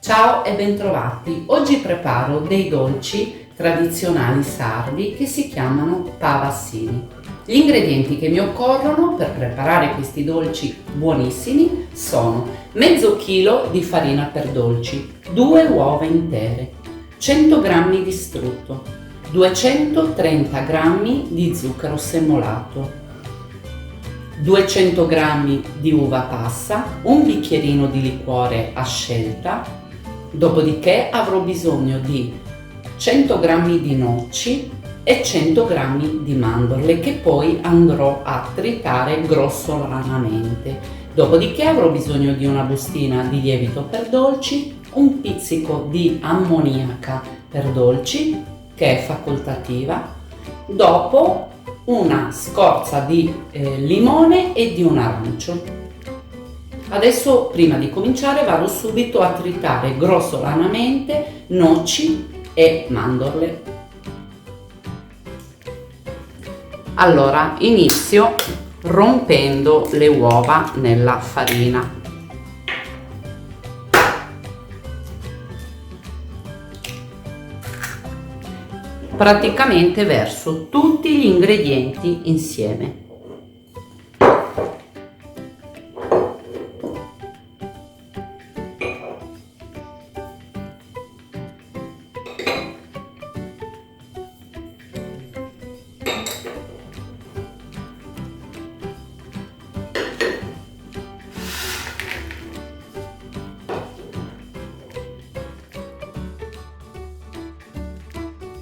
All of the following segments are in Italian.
Ciao e bentrovati! Oggi preparo dei dolci tradizionali sardi che si chiamano pavassini. Gli ingredienti che mi occorrono per preparare questi dolci buonissimi sono mezzo chilo di farina per dolci, 2 uova intere, 100 g di strutto, 230 g di zucchero semolato, 200 g di uva passa, un bicchierino di liquore a scelta. Dopodiché avrò bisogno di 100 g di noci e 100 g di mandorle che poi andrò a tritare grossolanamente. Dopodiché avrò bisogno di una bustina di lievito per dolci, un pizzico di ammoniaca per dolci che è facoltativa, dopo una scorza di limone e di un arancio. Adesso, prima di cominciare, vado subito a tritare grossolanamente noci e mandorle. Allora, inizio rompendo le uova nella farina. Praticamente verso tutti gli ingredienti insieme.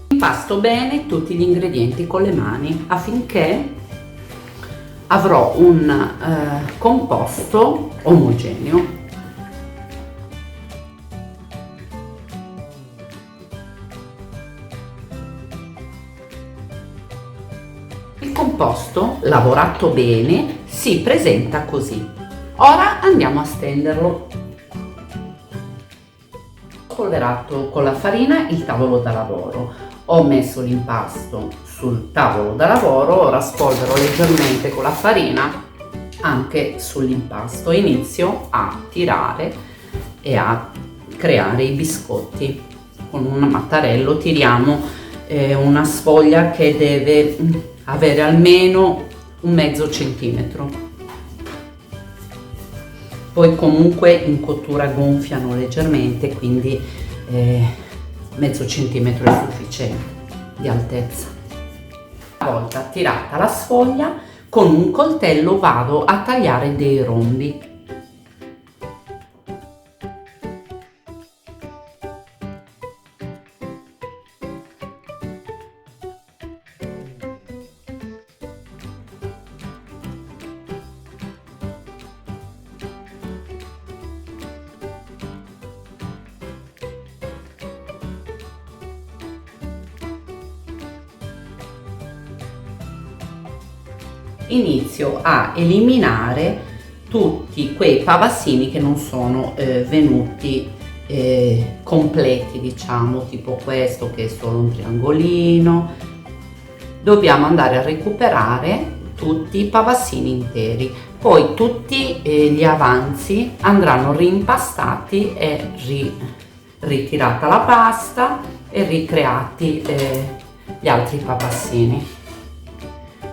Impasto bene tutti gli ingredienti con le mani affinché avrò un composto omogeneo. Il composto, lavorato bene, si presenta così. Ora andiamo a stenderlo. Ho spolverato con la farina il tavolo da lavoro. Ho messo l'impasto sul tavolo da lavoro, ora spolvero leggermente con la farina anche sull'impasto. Inizio a tirare e a creare i biscotti. Con un mattarello tiriamo una sfoglia che deve avere almeno un mezzo centimetro. Poi comunque in cottura gonfiano leggermente, quindi mezzo centimetro è sufficiente di altezza. Una volta tirata la sfoglia, con un coltello vado a tagliare dei rombi. Inizio a eliminare tutti quei pavassini che non sono venuti completi, diciamo, tipo questo che è solo un triangolino. Dobbiamo andare a recuperare tutti i pavassini interi, poi tutti gli avanzi andranno rimpastati e ritirata la pasta e ricreati gli altri pavassini.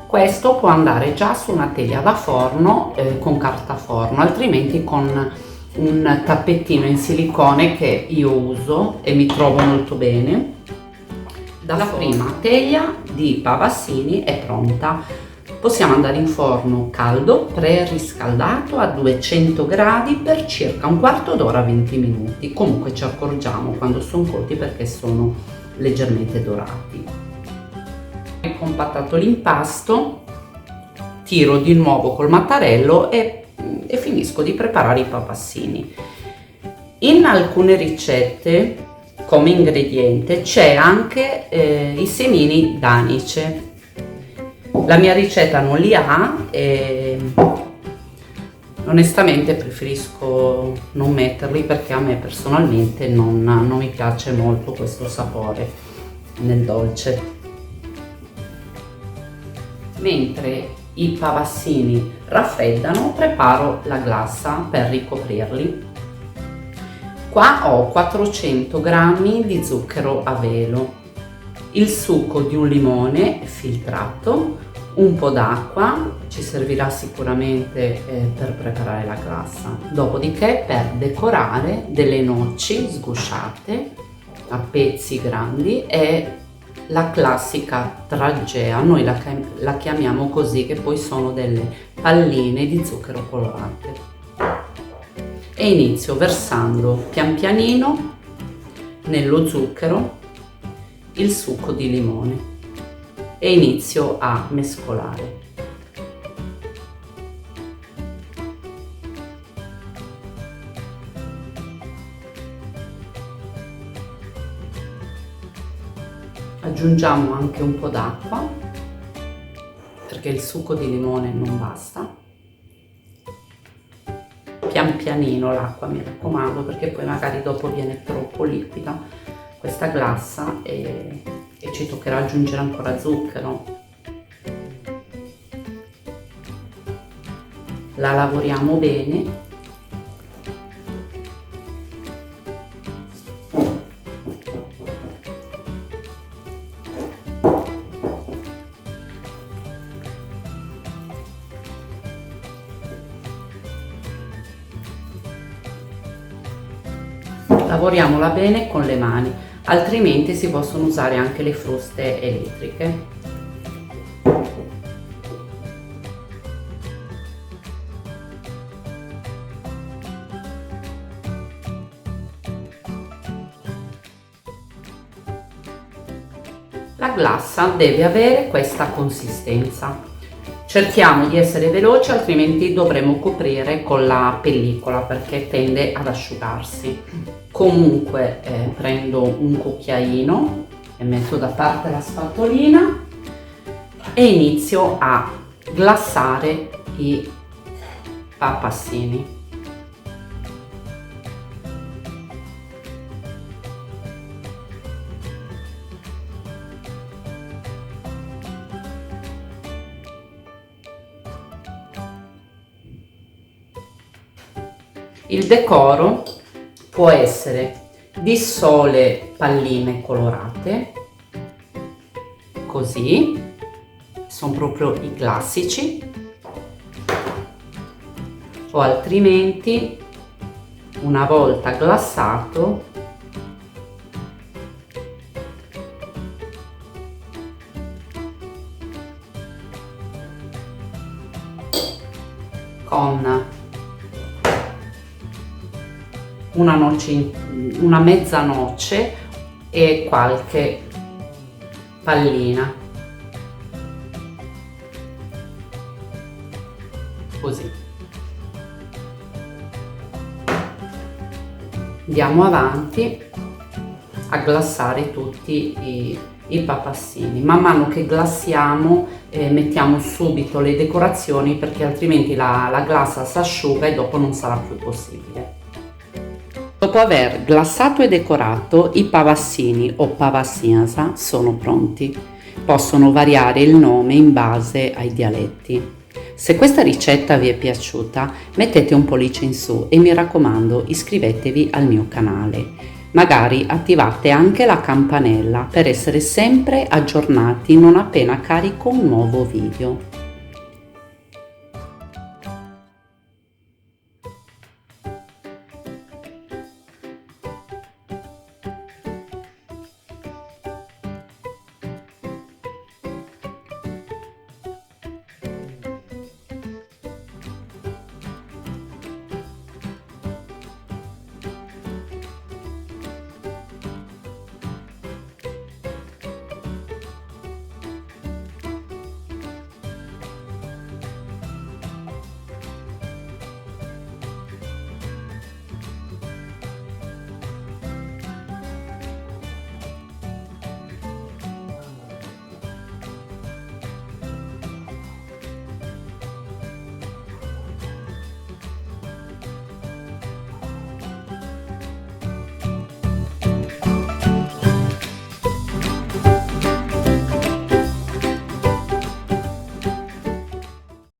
Questo può andare già su una teglia da forno con carta forno, altrimenti con un tappettino in silicone che io uso e mi trovo molto bene. La prima teglia di pavassini è pronta. Possiamo andare in forno caldo, preriscaldato a 200 gradi per circa un quarto d'ora, 20 minuti. Comunque ci accorgiamo quando sono cotti perché sono leggermente dorati. Compattato l'impasto, tiro di nuovo col mattarello e finisco di preparare i pavassini. In alcune ricette come ingrediente c'è anche i semini d'anice. La mia ricetta non li ha e onestamente preferisco non metterli perché a me personalmente non mi piace molto questo sapore nel dolce. Mentre i pavassini raffreddano, preparo la glassa per ricoprirli. Qua ho 400 grammi di zucchero a velo, il succo di un limone filtrato, un po' d'acqua, ci servirà sicuramente per preparare la glassa. Dopodiché per decorare delle noci sgusciate a pezzi grandi e la classica dragea, noi la chiamiamo così, che poi sono delle palline di zucchero colorate. E inizio versando pian pianino nello zucchero il succo di limone e inizio a mescolare. Aggiungiamo anche un po' d'acqua perché il succo di limone non basta. Pian pianino l'acqua, mi raccomando, perché poi magari dopo viene troppo liquida questa glassa e ci toccherà aggiungere ancora zucchero. La lavoriamo bene. Lavoriamola bene con le mani, altrimenti si possono usare anche le fruste elettriche. La glassa deve avere questa consistenza. Cerchiamo di essere veloci, altrimenti dovremo coprire con la pellicola perché tende ad asciugarsi. Comunque prendo un cucchiaino e metto da parte la spatolina e inizio a glassare i papassini. Il decoro può essere di sole palline colorate, così, sono proprio i classici, o altrimenti una volta glassato con una mezza noce e qualche pallina, così. Andiamo avanti a glassare tutti i papassini. Man mano che glassiamo mettiamo subito le decorazioni perché altrimenti la glassa si asciuga e dopo non sarà più possibile. Dopo aver glassato e decorato, i pavassini o pavassienza sono pronti. Possono variare il nome in base ai dialetti. Se questa ricetta vi è piaciuta, mettete un pollice in su e mi raccomando iscrivetevi al mio canale. Magari attivate anche la campanella per essere sempre aggiornati non appena carico un nuovo video.